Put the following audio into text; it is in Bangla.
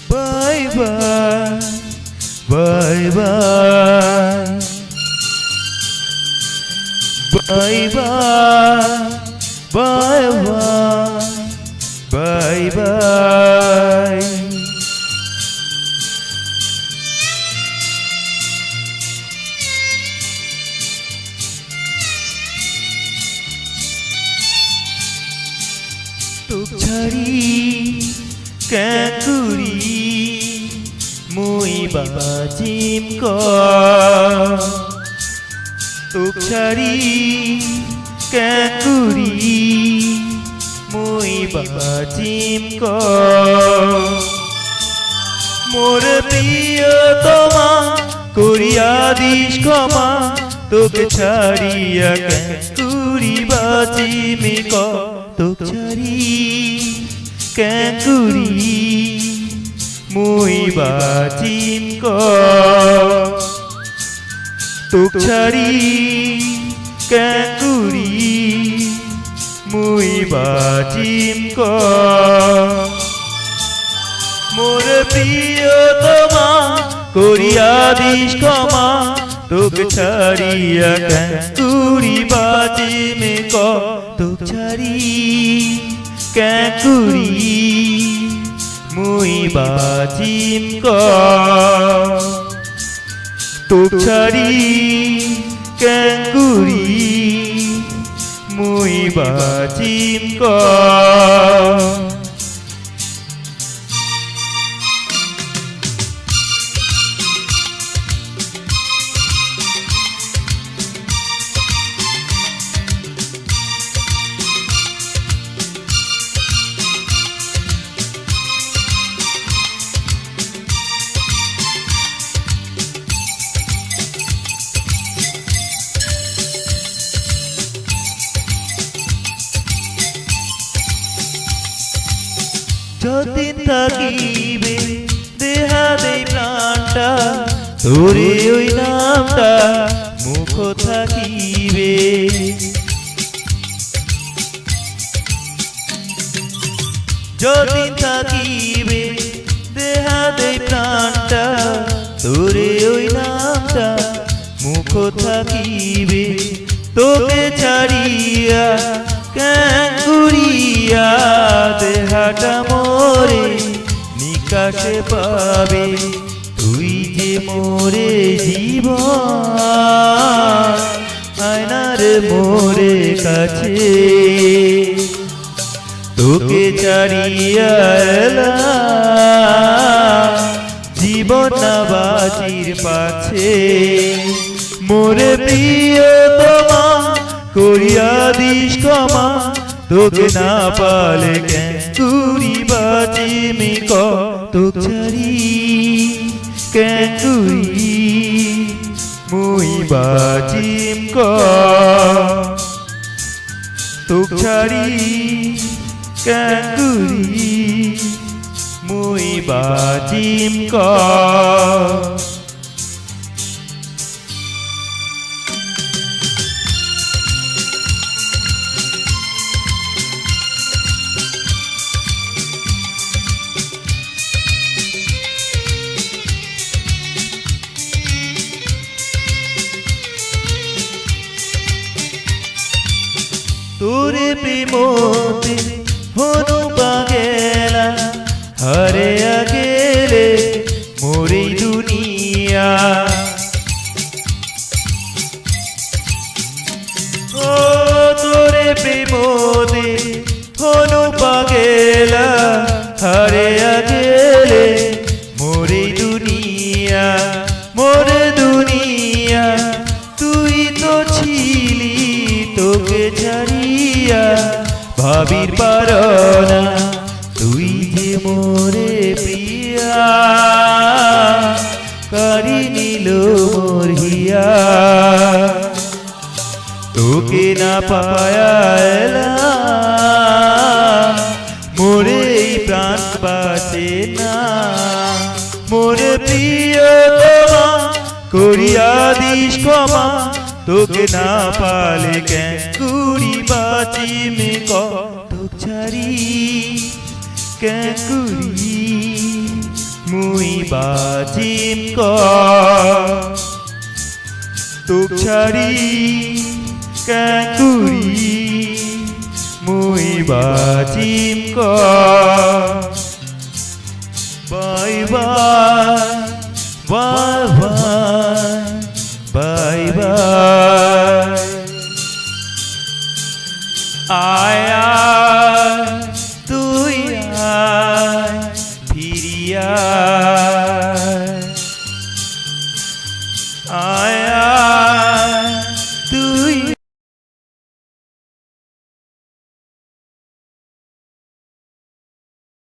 Bye bye, bye bye, bye bye, bye bye, bye bye. তোক ছাড়ি কেঁকুৰি মুই বাজিম ক তোক ছাড়ি কেঁকুৰি মুই বাজিম ক মোর প্রিয়তমা করিয়া দিস ক্ষমা তোকে ছাড়িয়া কেঁকুৰি বাজিম ক তোক ছাড়ি কেঁকুৰি মুই বাজিম ক তোক ছাড়ি কেঁকুৰি মুই বাজিম ক মোর প্রিয়তমা করিয়া দিস ক্ষমা তোকে ছাড়িয়া কেঁকুৰি বাজিম ক তোক ছাড়ি কেঁকুৰি মুই বাজিম ক তোক ছাড়ি কেঁকুৰি মুই বাজিম ক যতদিন থাকিবে দেহা দেই প্রাণটা তোরে ওই নামটা মুখ থাকিবে যতদিন থাকিবে দেহা দেই প্রাণটা তোরে ওই নামটা মুখ থাকিবে তোকে ছাড়িয়া কেঁকুরিয়া দেহাটা মোরে নিকাশে পাবে তুই যে মোরে জীবন আয়নার মোরে কাছে তোকে ছাড়িয়া জীবন না বাজির পাছে মোরে প্রিয়তমা করিয়া দিস ক্ষমা তোকে না পালে কেঁকুরি বাজিম ক তোক ছাড়ি কেঁকুরি মুই বাজিম ক তোক ছাড়ি কেঁকুরি মুই বাজিম ক তোরে প্রেমতে হনু পাগেলা হরে আগেলে মোরে দুনিয়া ও তোরে প্রেমতে হনু পাগেলা হরে আগেলে মোরে দুনিয়া মোরে দুনিয়া তুই তো ছিলি তোকে ছাড়িয়া ভাবির পারনা তুই যে মোরে প্রিয়া কারি নিল মোর হিয়া তোকে না পায়া মোরে প্রাণ বাঁচে না মোর প্রিয়তমা করিয়া দিস ক্ষমা তোকে না পালে কেন কুড়ি বাঁচি মে তোক ছাড়ি কেন কুড়ি মুই বাঁচিম তোক ছাড়ি কেন কুড়ি মুই বাঁচিম